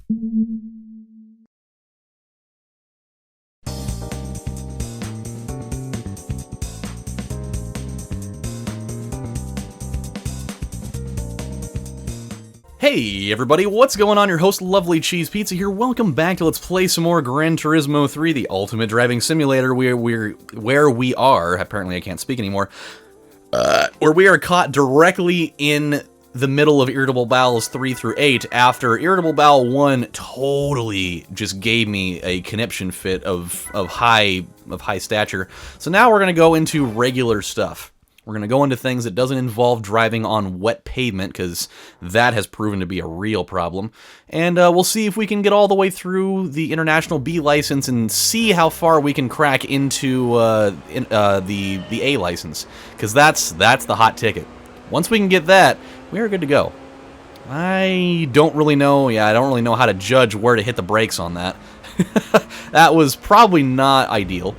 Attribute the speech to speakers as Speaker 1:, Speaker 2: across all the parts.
Speaker 1: Hey everybody, what's going on? Your host, LovelyCheesePizza here. Welcome back to Let's Play some more Gran Turismo 3, the ultimate driving simulator, where we are, apparently I can't speak anymore, where we are caught directly in the middle of Irritable Bowels 3 through 8 after Irritable Bowel 1 totally just gave me a conniption fit of high stature. So now we're going to go into regular stuff. We're going to go into things that doesn't involve driving on wet pavement, because that has proven to be a real problem. And we'll see if we can get all the way through the International B license and see how far we can crack into the A license, because that's the hot ticket. Once we can get that, we are good to go. I don't really know how to judge where to hit the brakes on that. That was probably not ideal.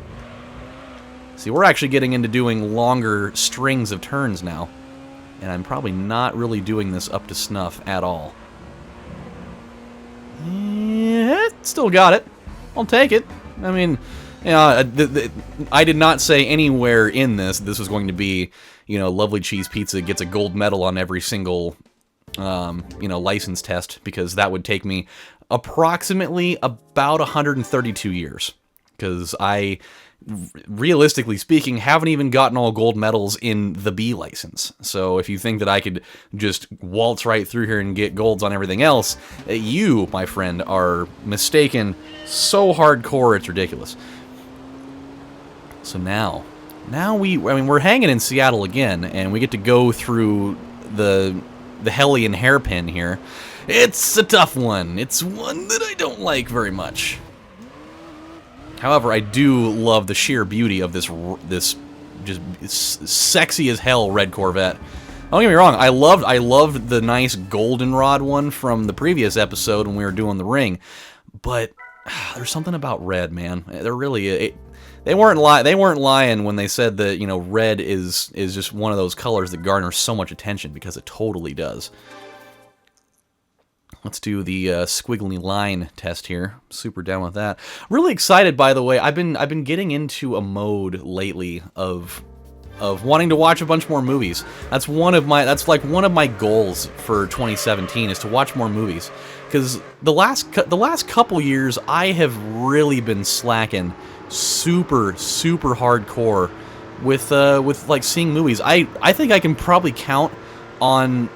Speaker 1: See, we're actually getting into doing longer strings of turns now, and I'm probably not really doing this up to snuff at all. Yeah, still got it. I'll take it. I mean, you know, I did not say anywhere in this was going to be, you know, LovelyCheesePizza gets a gold medal on every single, you know, license test, because that would take me approximately about 132 years, because I, realistically speaking, haven't even gotten all gold medals in the B license. So if you think that I could just waltz right through here and get golds on everything else, you, my friend, are mistaken so hardcore it's ridiculous. So now we're hanging in Seattle again, and we get to go through the Hellion hairpin here. It's a tough one. It's one that I don't like very much. However, I do love the sheer beauty of this just sexy as hell red Corvette. Don't get me wrong, I loved the nice goldenrod one from the previous episode when we were doing the ring, but there's something about red, man. They're really they weren't lying when they said that, you know, red is just one of those colors that garners so much attention, because it totally does. Let's do the squiggly line test here. Super down with that. Really excited, by the way. I've been getting into a mode lately of wanting to watch a bunch more movies. That's like one of my goals for 2017, is to watch more movies. Because the last couple years, I have really been slacking super hardcore with like seeing movies. I think I can probably count on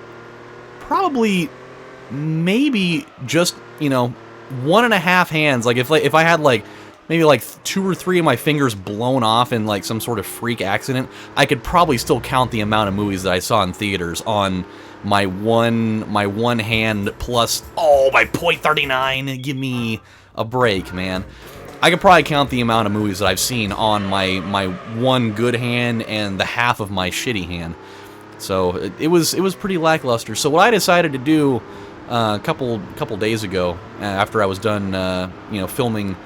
Speaker 1: maybe just, you know, 1.5 hands. Like if I had like maybe like 2 or 3 of my fingers blown off in like some sort of freak accident, I could probably still count the amount of movies that I saw in theaters on my one hand plus, oh, my .39. Give me a break, man. I could probably count the amount of movies that I've seen on my one good hand and the half of my shitty hand. So it was pretty lackluster. So what I decided to do a couple days ago, after I was done, you know, filming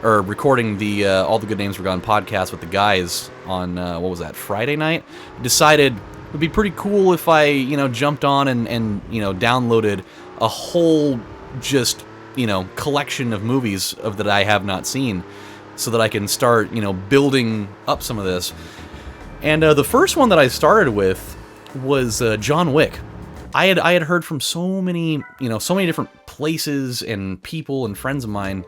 Speaker 1: or recording the All the Good Names Were Gone podcast with the guys on what was that, Friday night, decided it would be pretty cool if I, you know, jumped on and you know, downloaded a whole just, you know, collection of movies that I have not seen, so that I can start, you know, building up some of this. And the first one that I started with was John Wick. I had heard from so many different places and people and friends of mine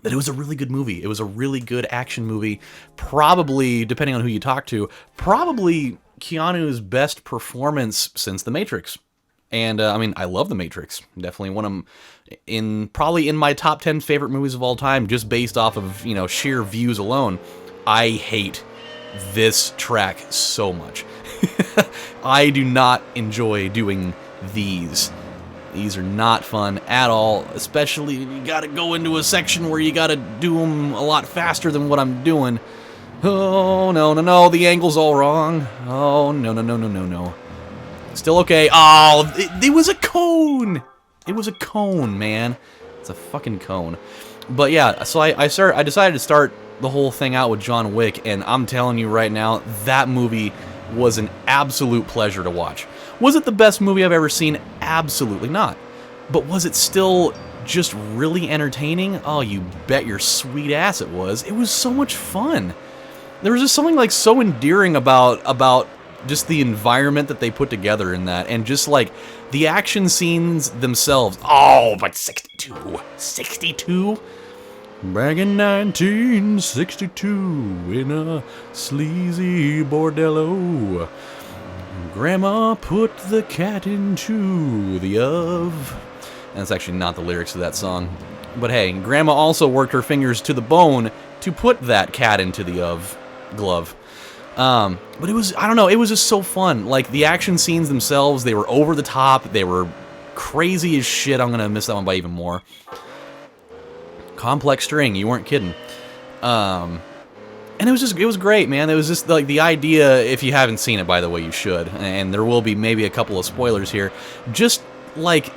Speaker 1: that it was a really good movie. It was a really good action movie. Probably, depending on who you talk to, probably Keanu's best performance since The Matrix. And I mean, I love The Matrix. Definitely one of them, probably in my top 10 favorite movies of all time, just based off of, you know, sheer views alone. I hate this track so much. I do not enjoy doing these. These are not fun at all, especially you gotta go into a section where you gotta do them a lot faster than what I'm doing. Oh, no, the angle's all wrong. Oh, no. Still okay. Oh, it was a cone! It was a cone, man. It's a fucking cone. But yeah, so I decided to start the whole thing out with John Wick, and I'm telling you right now, that movie was an absolute pleasure to watch. Was it the best movie I've ever seen? Absolutely not. But was it still just really entertaining? Oh, you bet your sweet ass it was. It was so much fun. There was just something like so endearing about just the environment that they put together in that, and just like the action scenes themselves. Oh, but 62? Back in 1962, in a sleazy bordello, Grandma put the cat into the oven. And that's actually not the lyrics of that song. But hey, Grandma also worked her fingers to the bone to put that cat into the glove. But it was, I don't know, it was just so fun. Like, the action scenes themselves, they were over the top, they were crazy as shit. I'm gonna miss that one by even more. Complex string, you weren't kidding. And it was great, man. It was just like the idea, if you haven't seen it, by the way, you should. And there will be maybe a couple of spoilers here. Just like,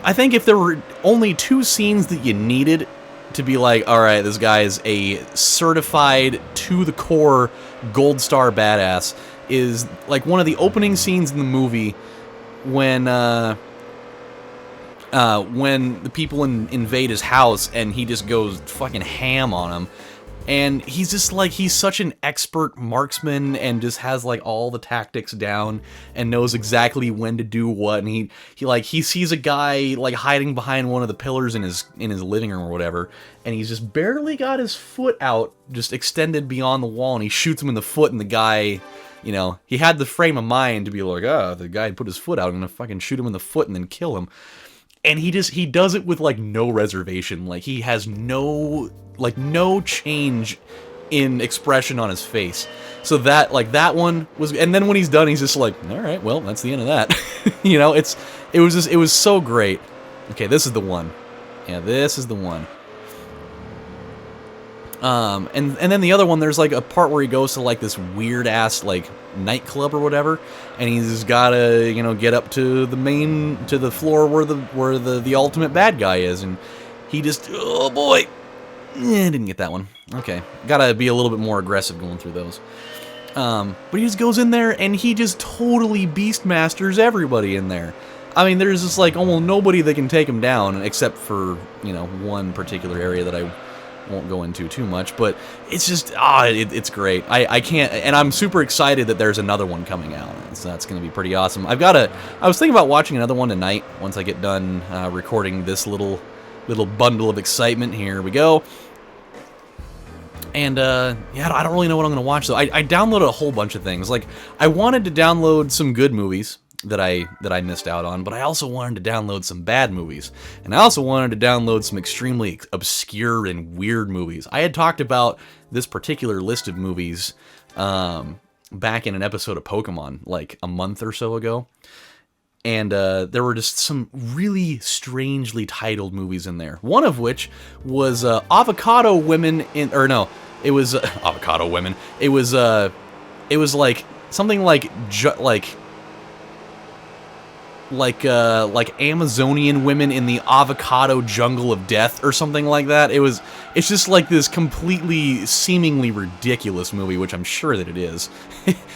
Speaker 1: I think if there were only 2 scenes that you needed to be like, alright, this guy is a certified, to-the-core, gold star badass, is like one of the opening scenes in the movie when the people invade his house and he just goes fucking ham on them. And he's just like, he's such an expert marksman and just has like all the tactics down and knows exactly when to do what. And he sees a guy like hiding behind one of the pillars in his living room or whatever, and he's just barely got his foot out, just extended beyond the wall, and he shoots him in the foot, and the guy, you know, he had the frame of mind to be like, the guy put his foot out, I'm gonna fucking shoot him in the foot and then kill him. And he does it with like no reservation. Like, he has no change in expression on his face. So that one was, and then when he's done, he's just like, all right, well, that's the end of that. You know, it was so great. Okay, this is the one. Yeah, this is the one. And then the other one, there's like a part where he goes to like this weird ass like nightclub or whatever, and he's gotta, you know, get up to the floor where the ultimate bad guy is, and he just, oh boy, didn't get that one. Okay, gotta be a little bit more aggressive going through those. But he just goes in there and he just totally beastmasters everybody in there. I mean, there's just like almost nobody that can take him down except for, you know, one particular area that I won't go into too much, but it's just, it's great. I can't, and I'm super excited that there's another one coming out, so that's going to be pretty awesome. I was thinking about watching another one tonight, once I get done recording this little bundle of excitement. Here we go. And, yeah, I don't really know what I'm going to watch, though. I downloaded a whole bunch of things. Like, I wanted to download some good movies that I missed out on, but I also wanted to download some bad movies, and I also wanted to download some extremely obscure and weird movies. I had talked about this particular list of movies back in an episode of Pokemon like a month or so ago, and there were just some really strangely titled movies in there. One of which was Avocado Women in, or no, it was Avocado Women. It was like something like Amazonian women in the avocado jungle of death or something like that. It's just like this completely seemingly ridiculous movie, which I'm sure that it is.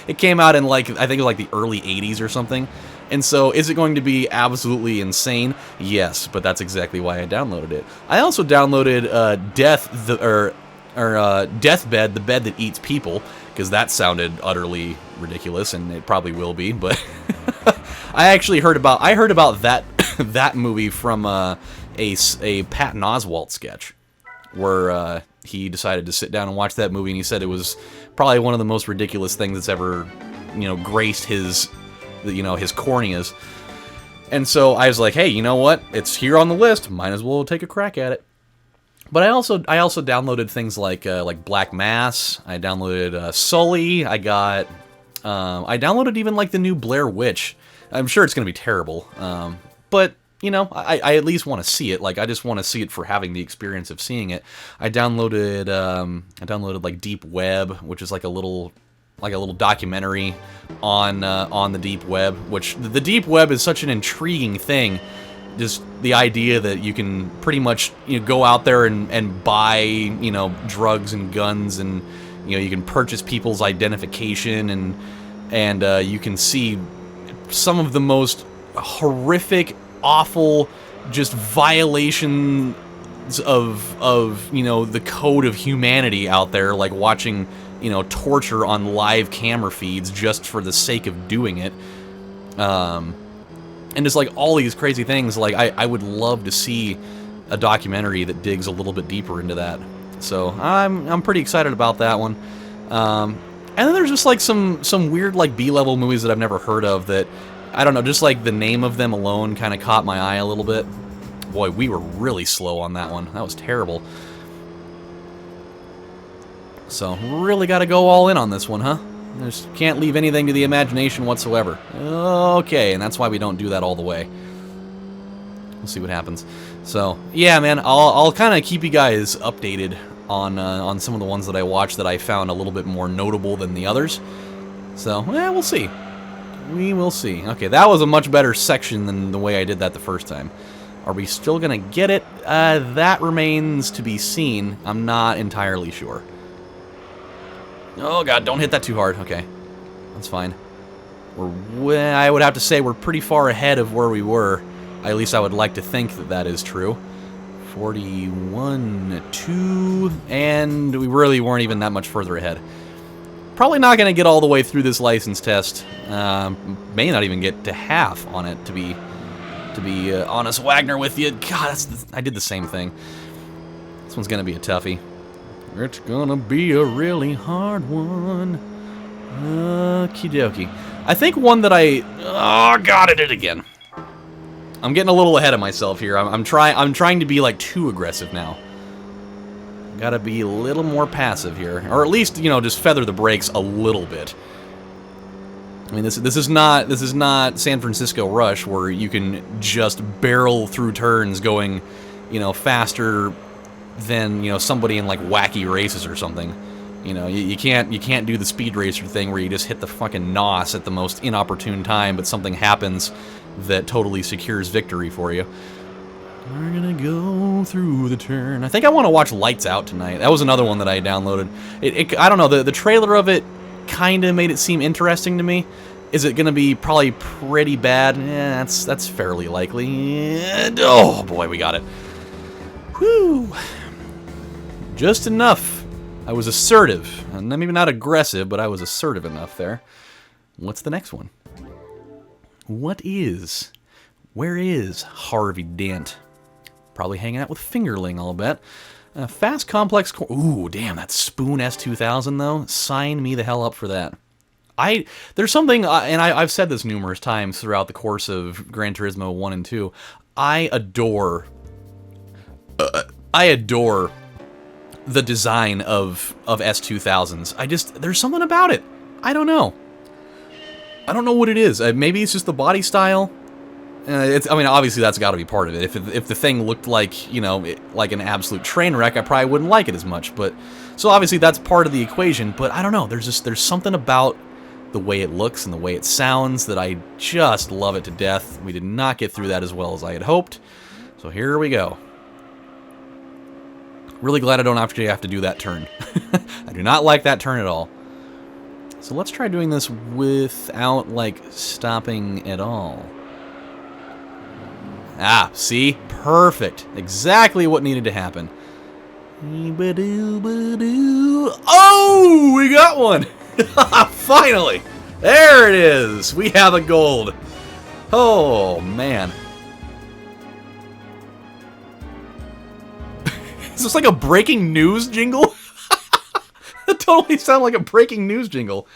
Speaker 1: It came out in like, I think it was like the early 80s or something. And so is it going to be absolutely insane? Yes, but that's exactly why I downloaded it. I also downloaded Deathbed, the Bed That Eats People, because that sounded utterly ridiculous, and it probably will be, but I actually heard about that that movie from a Patton Oswalt sketch, where he decided to sit down and watch that movie, and he said it was probably one of the most ridiculous things that's ever, you know, graced his corneas. And so I was like, hey, you know what? It's here on the list. Might as well take a crack at it. But I also downloaded things like Black Mass. I downloaded Sully. I downloaded even like the new Blair Witch. I'm sure it's going to be terrible, but you know, I at least want to see it. Like, I just want to see it for having the experience of seeing it. I downloaded like Deep Web, which is like a little documentary on the Deep Web. Which the Deep Web is such an intriguing thing. Just the idea that you can pretty much, you know, go out there and buy, you know, drugs and guns, and you know, you can purchase people's identification, and you can see some of the most horrific, awful, just violations of you know, the code of humanity out there, like watching, you know, torture on live camera feeds just for the sake of doing it. And just like all these crazy things, like I would love to see a documentary that digs a little bit deeper into that. So I'm pretty excited about that one. And then there's just like some weird like B-level movies that I've never heard of that, I don't know, just like the name of them alone kind of caught my eye a little bit. Boy, we were really slow on that one. That was terrible. So, really got to go all in on this one, huh? Just can't leave anything to the imagination whatsoever. Okay, and that's why we don't do that all the way. We'll see what happens. So, yeah, man, I'll kind of keep you guys updated on some of the ones that I watched that I found a little bit more notable than the others. So, yeah, we'll see. We will see. Okay, that was a much better section than the way I did that the first time. Are we still gonna get it? That remains to be seen. I'm not entirely sure. Oh god, don't hit that too hard. Okay, that's fine. I would have to say we're pretty far ahead of where we were. At least I would like to think that that is true. 41, 2, and we really weren't even that much further ahead. Probably not going to get all the way through this license test. May not even get to half on it, to be honest, Wagner, with you. God, I did the same thing. This one's going to be a toughie. It's going to be a really hard one. Okie dokie. I think one that oh god, I did it again. I'm getting a little ahead of myself here. I'm trying to be like too aggressive now. Gotta be a little more passive here, or at least, you know, just feather the brakes a little bit. I mean, this is not San Francisco Rush, where you can just barrel through turns going, you know, faster than, you know, somebody in like Wacky Races or something. You know, you can't do the Speed Racer thing where you just hit the fucking NOS at the most inopportune time, but something happens that totally secures victory for you. We're gonna go through the turn. I think I want to watch Lights Out tonight. That was another one that I downloaded. I don't know, the trailer of it kind of made it seem interesting to me. Is it gonna be probably pretty bad? Yeah, that's fairly likely. And, oh boy, we got it. Whew. Just enough. I was assertive. Maybe not aggressive, but I was assertive enough there. What's the next one? Where is Harvey Dent? Probably hanging out with Fingerling, I'll bet. Fast, complex... Ooh, damn, that Spoon S2000, though. Sign me the hell up for that. There's something, and I've said this numerous times throughout the course of Gran Turismo 1 and 2. I adore the design of S2000s. There's something about it. I don't know. I don't know what it is. Maybe it's just the body style. I mean, obviously that's got to be part of it. If the thing looked like, you know, like an absolute train wreck, I probably wouldn't like it as much. But so obviously that's part of the equation. But I don't know. There's something about the way it looks and the way it sounds that I just love it to death. We did not get through that as well as I had hoped. So here we go. Really glad I don't actually have to do that turn. I do not like that turn at all. So let's try doing this without, like, stopping at all. Ah, see? Perfect. Exactly what needed to happen. Oh, we got one! Finally! There it is! We have a gold. Oh, man. Is this like a breaking news jingle? It totally sounded like a breaking news jingle.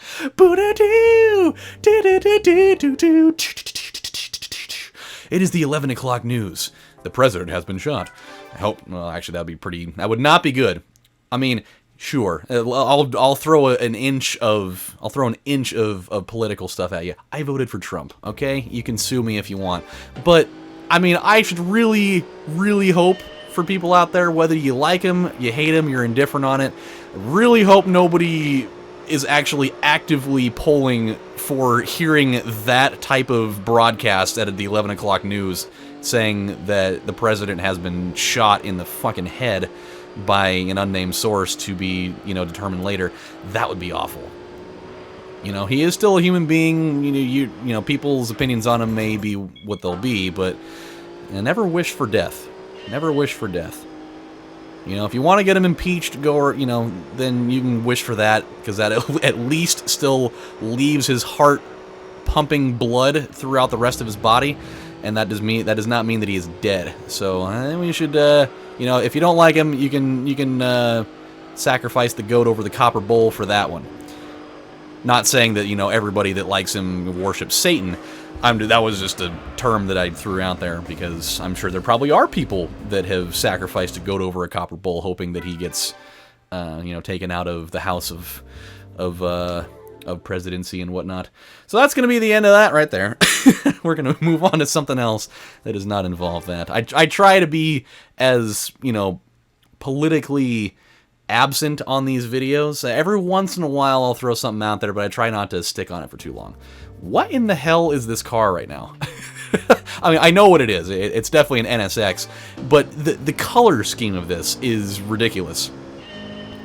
Speaker 1: It is the 11 o'clock news. The president has been shot. I hope. Well, actually, that would not be good. I mean, sure. I'll throw an inch of political stuff at you. I voted for Trump. Okay, you can sue me if you want. But I mean, I should really, really hope for people out there, whether you like him, you hate him, you're indifferent on it. Really hope nobody is actually actively polling for hearing that type of broadcast at the 11 o'clock news saying that the president has been shot in the fucking head by an unnamed source to be, you know, determined later. That would be awful. You know, he is still a human being. You know, people's opinions on him may be what they'll be, but And never wish for death. Never wish for death. You know, if you want to get him impeached, then you can wish for that, because that at least still leaves his heart pumping blood throughout the rest of his body, and that does not mean that he is dead. So we should, if you don't like him, you can sacrifice the goat over the copper bowl for that one. Not saying that everybody that likes him worships Satan. That was just a term that I threw out there, because I'm sure there probably are people that have sacrificed a goat over a copper bowl, hoping that he gets, taken out of the house of presidency and whatnot. So that's going to be the end of that right there. We're going to move on to something else that does not involve that. I try to be as politically absent on these videos. Every once in a while I'll throw something out there, but I try not to stick on it for too long. What in the hell is this car right now? I mean, I know what it is. It's definitely an NSX, but the color scheme of this is ridiculous.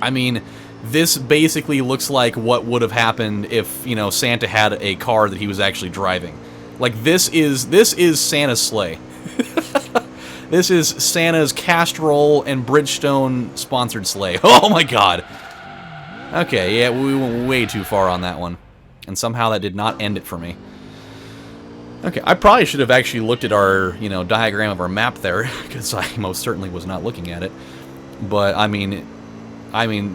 Speaker 1: I mean, this basically looks like what would have happened if, Santa had a car that he was actually driving. Like, this is Santa's sleigh. This is Santa's Castrol and Bridgestone sponsored sleigh. Oh my god. Okay, yeah, we went way too far on that one. And somehow that did not end it for me. Okay, I probably should have actually looked at our, diagram of our map there, because I most certainly was not looking at it. But, I mean,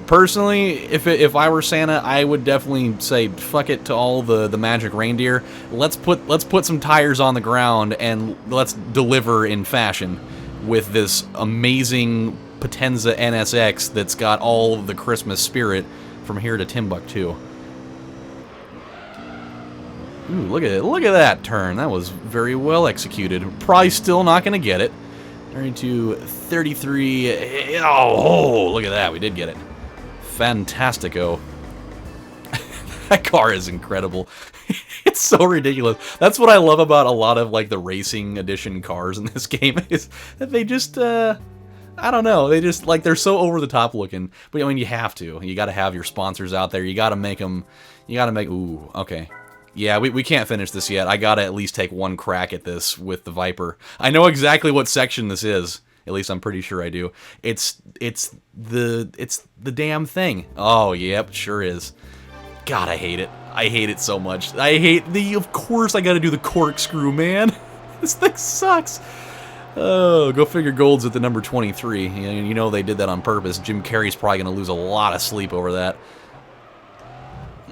Speaker 1: personally, if I were Santa, I would definitely say fuck it to all the magic reindeer. Let's put some tires on the ground and let's deliver in fashion with this amazing Potenza NSX that's got all the Christmas spirit from here to Timbuktu. Ooh, look at it! Look at that turn. That was very well executed. Probably still not going to get it. 32, 33. Oh, look at that. We did get it. Fantastico. That car is incredible. It's so ridiculous. That's what I love about a lot of, the racing edition cars in this game, is that they just, I don't know. They just, they're so over the top looking. But, I mean, you have to. You got to have your sponsors out there. You got to make them, ooh, okay. Yeah, we can't finish this yet. I gotta at least take one crack at this with the Viper. I know exactly what section this is. At least I'm pretty sure I do. It's the damn thing. Oh, yep, sure is. God, I hate it. I hate it so much. I hate of course I gotta do the corkscrew, man. This thing sucks. Oh, go figure gold's at the number 23. You know they did that on purpose. Jim Carrey's probably gonna lose a lot of sleep over that.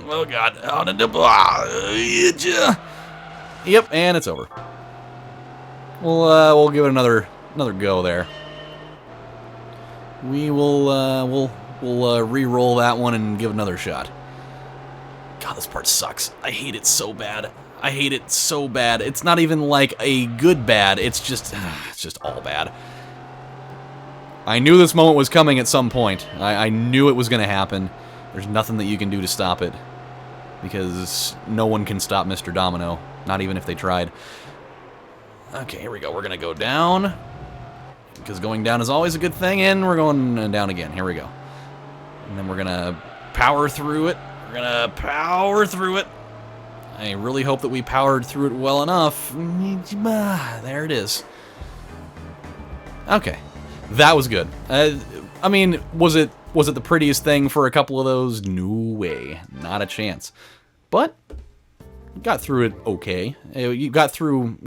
Speaker 1: Oh god. Yep, and it's over. We'll give it another go there. We'll re-roll that one and give it another shot. God, this part sucks. I hate it so bad. I hate it so bad. It's not even like a good bad. It's just all bad. I knew this moment was coming at some point. I knew it was going to happen. There's nothing that you can do to stop it, because no one can stop Mr. Domino, not even if they tried. Okay, here we go. We're going to go down, because going down is always a good thing, and we're going down again. Here we go. And then we're going to power through it. We're going to power through it. I really hope that we powered through it well enough. There it is. Okay. That was good. I mean, was it the prettiest thing for a couple of those? No way. Not a chance. But you got through it okay. You got through,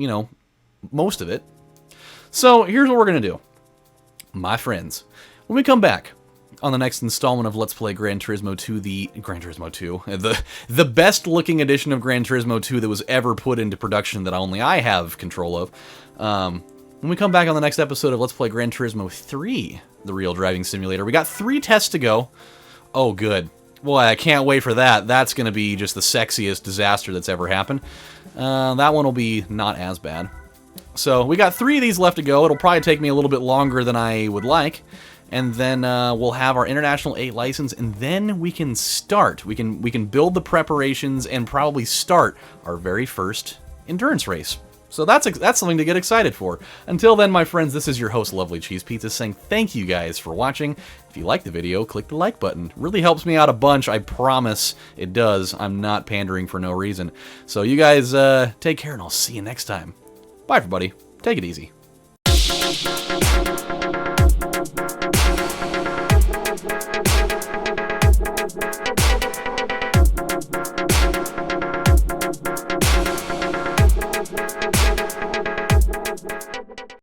Speaker 1: most of it. So here's what we're going to do. My friends, when we come back on the next installment of Let's Play Gran Turismo 2, the best looking edition of Gran Turismo 2 that was ever put into production that only I have control of, when we come back on the next episode of Let's Play Gran Turismo 3, the real driving simulator, we got 3 tests to go. Oh, good. Boy, I can't wait for that. That's going to be just the sexiest disaster that's ever happened. That one will be not as bad. So, we got 3 of these left to go. It'll probably take me a little bit longer than I would like. And then we'll have our International 8 license, and then we can start. We can build the preparations and probably start our very first endurance race. So that's something to get excited for. Until then, my friends, this is your host, LovelyCheesePizza, saying thank you guys for watching. If you like the video, click the like button. It really helps me out a bunch. I promise it does. I'm not pandering for no reason. So you guys take care, and I'll see you next time. Bye, everybody. Take it easy.